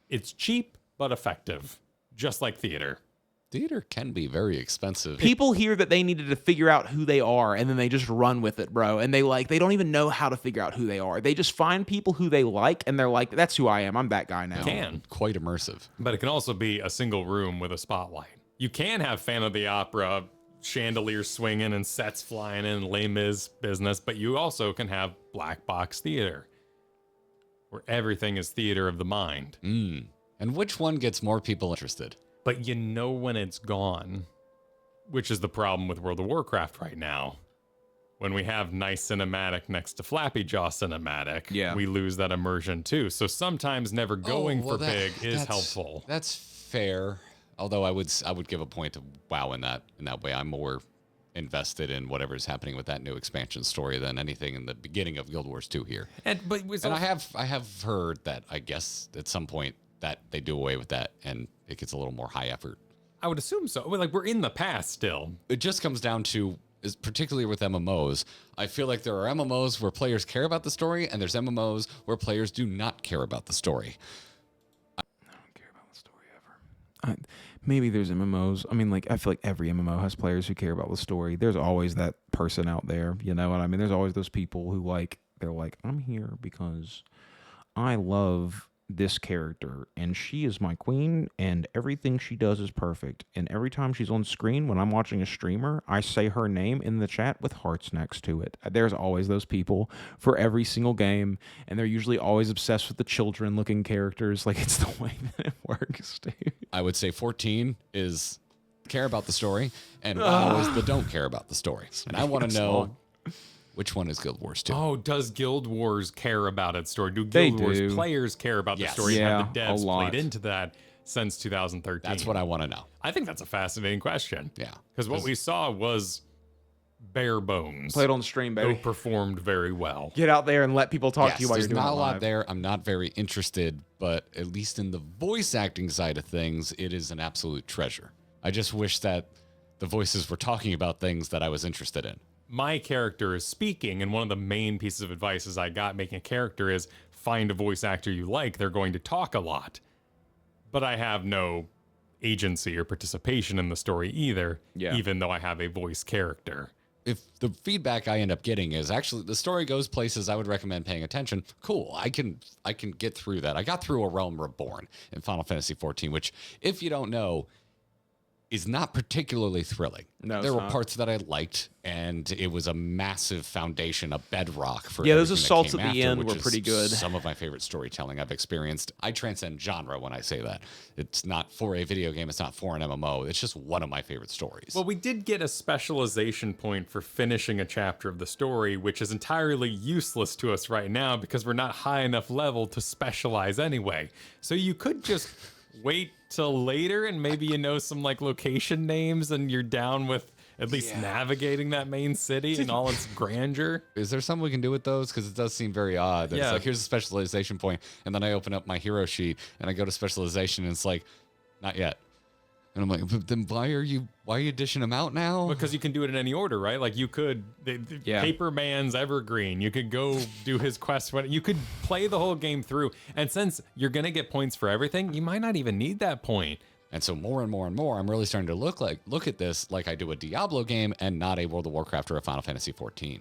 It's cheap but effective, just like theater.
Theater can be very expensive.
People hear that they needed to figure out who they are, and then they just run with it, bro. And they don't even know how to figure out who they are. They just find people who they like, and they're like, that's who I am. I'm that guy now.
Can.
Quite immersive.
But it can also be a single room with a spotlight. You can have Phantom of the Opera, chandeliers swinging and sets flying in, Les Mis business, but you also can have black box theater, where everything is theater of the mind.
And which one gets more people interested?
But you know when it's gone, which is the problem with World of Warcraft right now. When we have nice cinematic next to Flappy Jaw cinematic, we lose that immersion too. So sometimes never going for big is helpful.
That's fair. Although I would give a point to WoW in that way. I'm more invested in whatever's happening with that new expansion story than anything in the beginning of Guild Wars 2 here.
And
I have heard that I guess at some point that they do away with that and it gets a little more high effort.
I would assume so. Like we're in the past still.
It just comes down to, particularly with MMOs, I feel like there are MMOs where players care about the story and there's MMOs where players do not care about the story.
I don't care about the story ever. Maybe there's MMOs. I mean, like, I feel like every MMO has players who care about the story. There's always that person out there, you know what I mean? There's always those people who they're like, I'm here because I love this character and she is my queen and everything she does is perfect, and every time she's on screen when I'm watching a streamer, I say her name in the chat with hearts next to it. There's always those people for every single game, and they're usually always obsessed with the children looking characters. Like, it's the way that it works, dude.
I would say 14 is care about the story and WoW is the don't care about the story. And I want to know which one is Guild Wars 2?
Oh, does Guild Wars care about its story? Do Guild Wars players care about the story?
Yeah,
have the devs played into that since 2013?
That's what I want to know.
I think that's a fascinating question.
Yeah.
Because what we saw was bare bones.
Play it on stream, baby.
Who performed very well.
Get out there and let people talk
Yes,
to you while you're doing it
there's not a lot
live.
there. I'm not very interested, but at least in the voice acting side of things, it is an absolute treasure. I just wish that the voices were talking about things that I was interested in.
My character is speaking, and one of the main pieces of advice I got making a character is find a voice actor you like. They're going to talk a lot. But I have no agency or participation in the story either, even though I have a voice character.
If the feedback I end up getting is actually the story goes places I would recommend paying attention, cool. I can get through that. I got through A Realm Reborn in Final Fantasy XIV, which, if you don't know, is not particularly thrilling.
No,
there
it's
were
not.
parts that I liked, and it was a massive foundation, a bedrock for
Yeah, those
everything that
assaults
came
at the
after,
end
which
were
is
pretty good.
Some of my favorite storytelling I've experienced. I transcend genre when I say that. It's not for a video game. It's not for an MMO. It's just one of my favorite stories.
Well, we did get a specialization point for finishing a chapter of the story, which is entirely useless to us right now because we're not high enough level to specialize anyway. So you could just wait till later and maybe you know some like location names and you're down with at least navigating that main city in all its grandeur.
Is there something we can do with those? Because it does seem very odd. That It's like, here's a specialization point, and then I open up my hero sheet, and I go to specialization, and it's like, not yet. And I'm like, but then why are you dishing them out now?
Because you can do it in any order, right? Like you could, Paper Man's Evergreen. You could go do his quest. You could play the whole game through. And since you're going to get points for everything, you might not even need that point.
And so more and more and more, I'm really starting to look at this like I do a Diablo game and not a World of Warcraft or a Final Fantasy XIV.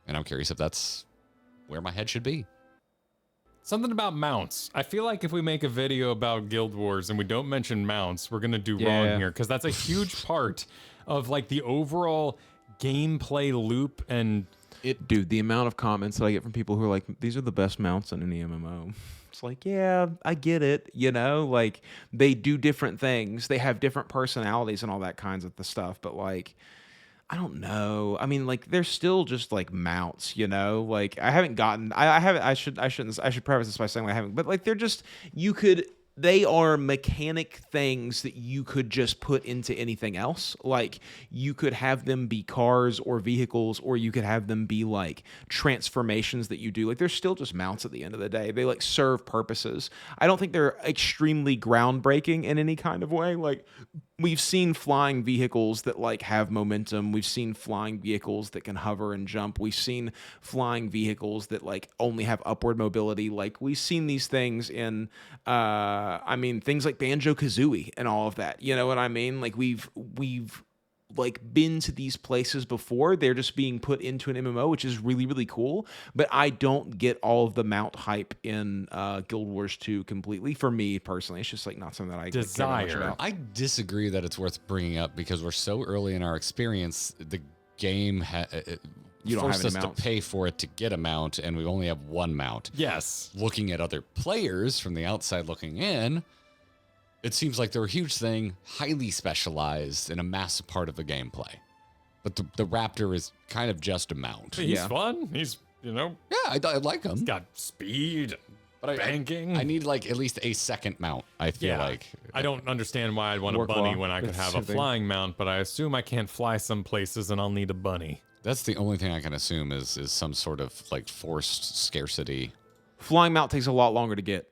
And I'm curious if that's where my head should be.
Something about mounts. I feel like if we make a video about Guild Wars and we don't mention mounts, we're going to do wrong here because that's a huge part of like the overall gameplay loop and
Dude, the amount of comments that I get from people who are like, these are the best mounts in any MMO. It's like, yeah, I get it. Like they do different things. They have different personalities and all that kinds of the stuff. But like, I don't know. I mean, like they're still just like mounts, Like I haven't gotten. I haven't. I shouldn't. I should preface this by saying I haven't. But like they're just. They are mechanic things that you could just put into anything else. Like you could have them be cars or vehicles, or you could have them be like transformations that you do. Like they're still just mounts at the end of the day. They like serve purposes. I don't think they're extremely groundbreaking in any kind of way. Like we've seen flying vehicles that like have momentum. We've seen flying vehicles that can hover and jump. We've seen flying vehicles that like only have upward mobility. Like we've seen these things in things like Banjo-Kazooie and all of that. You know what I mean? Like we've like been to these places before. They're just being put into an MMO, which is really, really cool. But I don't get all of the mount hype in Guild Wars 2 completely. For me personally, it's just like not something that I
Desire.
care much about.
I disagree that it's worth bringing up because we're so early in our experience. The game
You don't
forced
have any
us
mounts.
to pay for it to get a mount, and we only have one mount.
Yes.
Looking at other players from the outside looking in, it seems like they're a huge thing, highly specialized, and a massive part of the gameplay. But the Raptor is kind of just a mount.
He's
Yeah.
fun. He's,
Yeah, I like him.
got speed,
But
banking.
I need like at least a second mount, I feel like.
I don't understand why I'd want a
Work
bunny
well.
when I could
It's
have a
soothing.
flying mount, but I assume I can't fly some places and I'll need a bunny.
That's the only thing I can assume is some sort of like forced scarcity.
Flying mount takes a lot longer to get.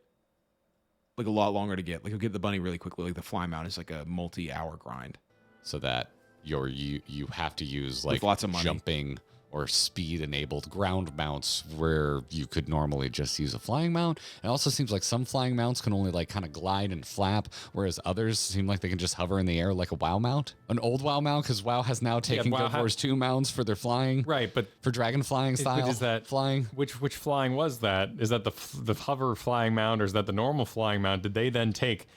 Like a lot longer to get. Like you'll get the bunny really quickly. Like the fly mount is like a multi-hour grind.
So that you have to use like
lots of money.
jumping or speed enabled ground mounts where you could normally just use a flying mount. It also seems like some flying mounts can only like kind of glide and flap, whereas others seem like they can just hover in the air like a WoW mount. An old WoW mount, because WoW has now taken
WoW
Guild Wars 2 mounts for their flying.
Right, but
For dragon flying style
is that
flying.
which flying was that? Is that the hover flying mount, or is that the normal flying mount? Did they then take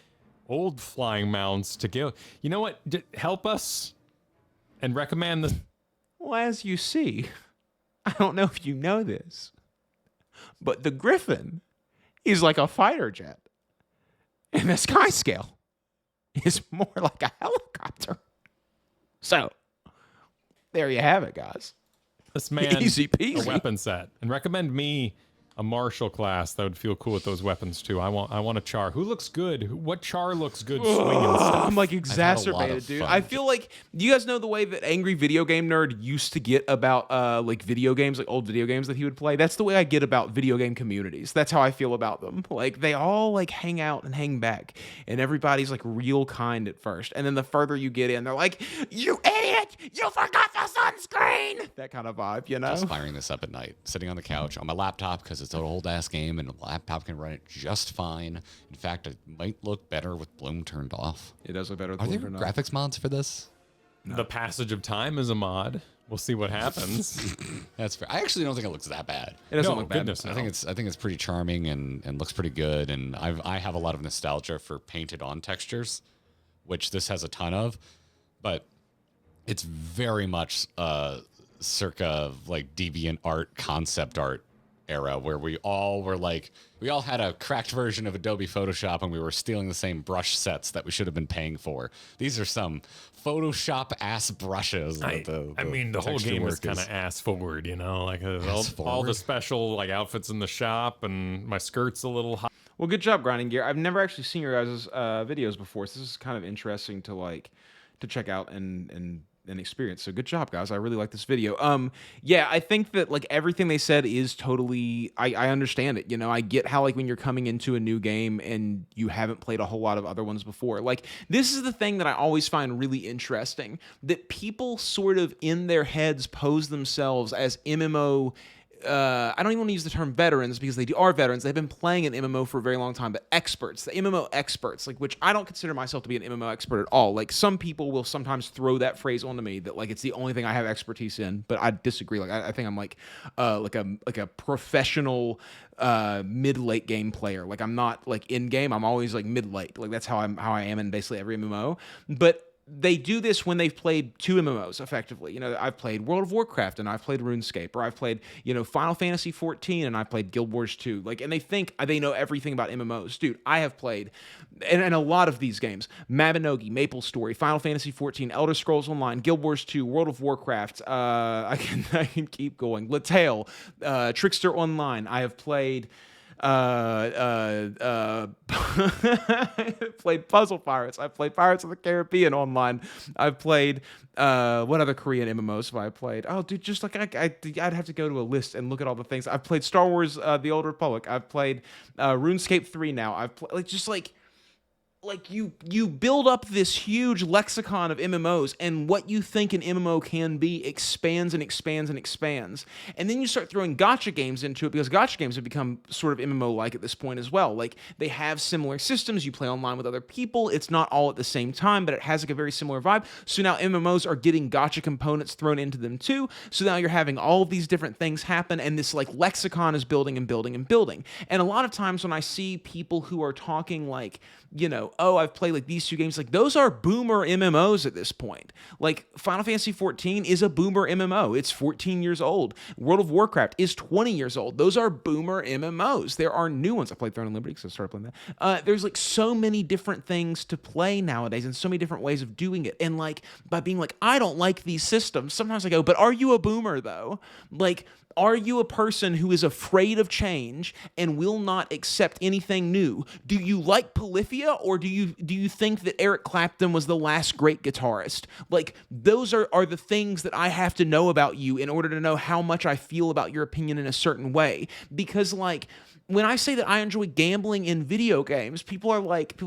old flying mounts to give? You know what? Help us and recommend this.
Well, as you see, I don't know if you know this, but the Griffin is like a fighter jet. And the Skyscale is more like a helicopter. So, there you have it, guys.
This man
Easy peasy.
a weapon set, and recommend me a martial class that would feel cool with those weapons too. I want a char. Who looks good? What char looks good swinging stuff?
I'm like
lot
exacerbated,
of
dude.
fun.
I feel like, do you guys know the way that Angry Video Game Nerd used to get about like video games, like old video games that he would play? That's the way I get about video game communities. That's how I feel about them. Like they all like hang out and hang back, and everybody's like real kind at first, and then the further you get in, they're like, "You idiot! You forgot the sunscreen!" That kind of vibe, you know?
Just firing this up at night, sitting on the couch on my laptop because it's an old ass game and the laptop can run it just fine. In fact, it might look better with Bloom turned off.
It does look better.
Are there graphics mods for this?
The passage of time is a mod. We'll see what happens.
That's fair. I actually don't think it looks that bad.
It doesn't
No,
look bad.
goodness,
I think it's pretty charming and looks pretty good. And I have a lot of nostalgia for painted on textures, which this has a ton of, but it's very much circa like deviant art, concept art era where we all had a cracked version of Adobe Photoshop and we were stealing the same brush sets that we should have been paying for. These are some Photoshop ass brushes.
I mean, the whole
texture
game was
work
kind of ass forward, you know, like all the
forward?
special like outfits in the shop, and my skirt's a little hot.
Well, good job, Grinding Gear. I've never actually seen your guys' videos before, so this is kind of interesting to check out and experience. So good job, guys. I really like this video. Yeah, I think that like everything they said is totally. I understand it. You know, I get how like when you're coming into a new game and you haven't played a whole lot of other ones before. Like this is the thing that I always find really interesting, that people sort of in their heads pose themselves as MMO. I don't even want to use the term veterans because they are veterans. They've been playing an MMO for a very long time, but experts, the MMO experts, like which I don't consider myself to be an MMO expert at all. Like some people will sometimes throw that phrase onto me that like it's the only thing I have expertise in, but I disagree. Like I think I'm like a professional mid-late game player. Like I'm not like in game. I'm always like mid-late. Like that's how I am in basically every MMO. But they do this when they've played two MMOs effectively. You know, I've played World of Warcraft and I've played RuneScape, or I've played, you know, Final Fantasy 14 and I've played Guild Wars 2. Like, and they think they know everything about MMOs. Dude, I have played, and a lot of these games, Mabinogi, MapleStory, Final Fantasy 14, Elder Scrolls Online, Guild Wars 2, World of Warcraft, I can keep going. Laetale, Trickster Online. I have played played Puzzle Pirates. I've played Pirates of the Caribbean Online. I've played what other Korean MMOs have I played? Oh, dude, just like I'd have to go to a list and look at all the things. I've played Star Wars: The Old Republic. I've played RuneScape 3 now. I've played like you build up this huge lexicon of MMOs, and what you think an MMO can be expands and expands and expands. And then you start throwing gacha games into it, because gacha games have become sort of MMO-like at this point as well. Like, they have similar systems. You play online with other people. It's not all at the same time, but it has like a very similar vibe. So now MMOs are getting gacha components thrown into them too. So now you're having all of these different things happen, and this like lexicon is building and building and building. And a lot of times when I see people who are talking like, you know, oh, I've played like these two games, like those are boomer MMOs at this point. Like Final Fantasy 14 is a boomer MMO. It's 14 years old. World of Warcraft is 20 years old. Those are boomer MMOs. There are new ones. I played Throne and Liberty because I started playing that. There's like so many different things to play nowadays and so many different ways of doing it. And like by being like, I don't like these systems, sometimes I go, but are you a boomer though? Like, are you a person who is afraid of change and will not accept anything new? Do you like Polyphia, or do you think that Eric Clapton was the last great guitarist? Like, those are the things that I have to know about you in order to know how much I feel about your opinion in a certain way. Because like, when I say that I enjoy gambling in video games, people are like,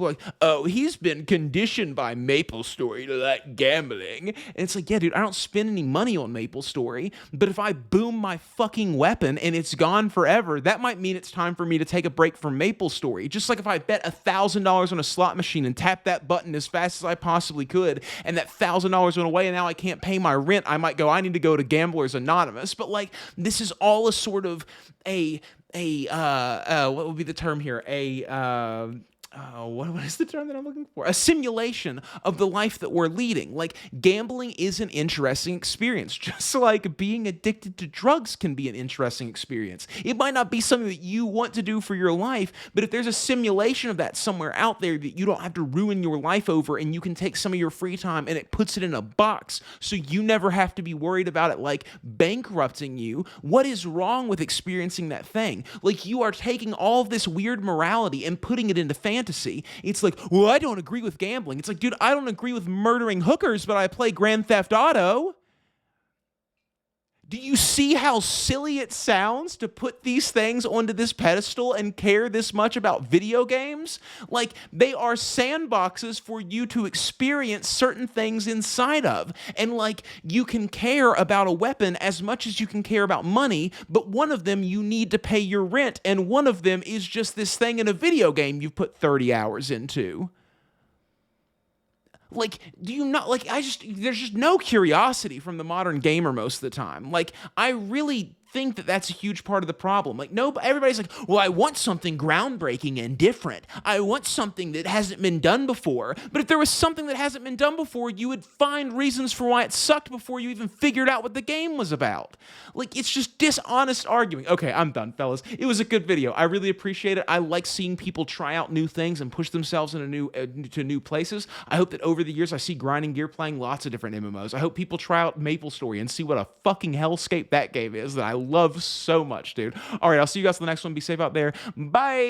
oh, he's been conditioned by MapleStory to like gambling. And it's like, yeah, dude, I don't spend any money on MapleStory, but if I boom my fucking weapon and it's gone forever, that might mean it's time for me to take a break from MapleStory. Just like if I bet $1,000 on a slot machine and tap that button as fast as I possibly could, and that $1,000 went away and now I can't pay my rent, I might go, I need to go to Gamblers Anonymous. But like, this is all a sort of what would be the term here? What is the term that I'm looking for? A simulation of the life that we're leading. Like, gambling is an interesting experience, just like being addicted to drugs can be an interesting experience. It might not be something that you want to do for your life, but if there's a simulation of that somewhere out there that you don't have to ruin your life over, and you can take some of your free time and it puts it in a box so you never have to be worried about it like bankrupting you, what is wrong with experiencing that thing? Like, you are taking all of this weird morality and putting it into fantasy. It's like, well, I don't agree with gambling. It's like, dude, I don't agree with murdering hookers, but I play Grand Theft Auto. Do you see how silly it sounds to put these things onto this pedestal and care this much about video games? Like, they are sandboxes for you to experience certain things inside of. And like, you can care about a weapon as much as you can care about money, but one of them you need to pay your rent, and one of them is just this thing in a video game you've put 30 hours into. Like, do you not, like, there's just no curiosity from the modern gamer most of the time. Like, I really think that that's a huge part of the problem. Like, no, everybody's like, well, I want something groundbreaking and different. I want something that hasn't been done before. But if there was something that hasn't been done before, you would find reasons for why it sucked before you even figured out what the game was about. Like, it's just dishonest arguing. Okay, I'm done, fellas. It was a good video. I really appreciate it. I like seeing people try out new things and push themselves into to new places. I hope that over the years I see Grinding Gear playing lots of different MMOs. I hope people try out MapleStory and see what a fucking hellscape that game is that I love so much, dude. All right, I'll see you guys in the next one. Be safe out there. Bye.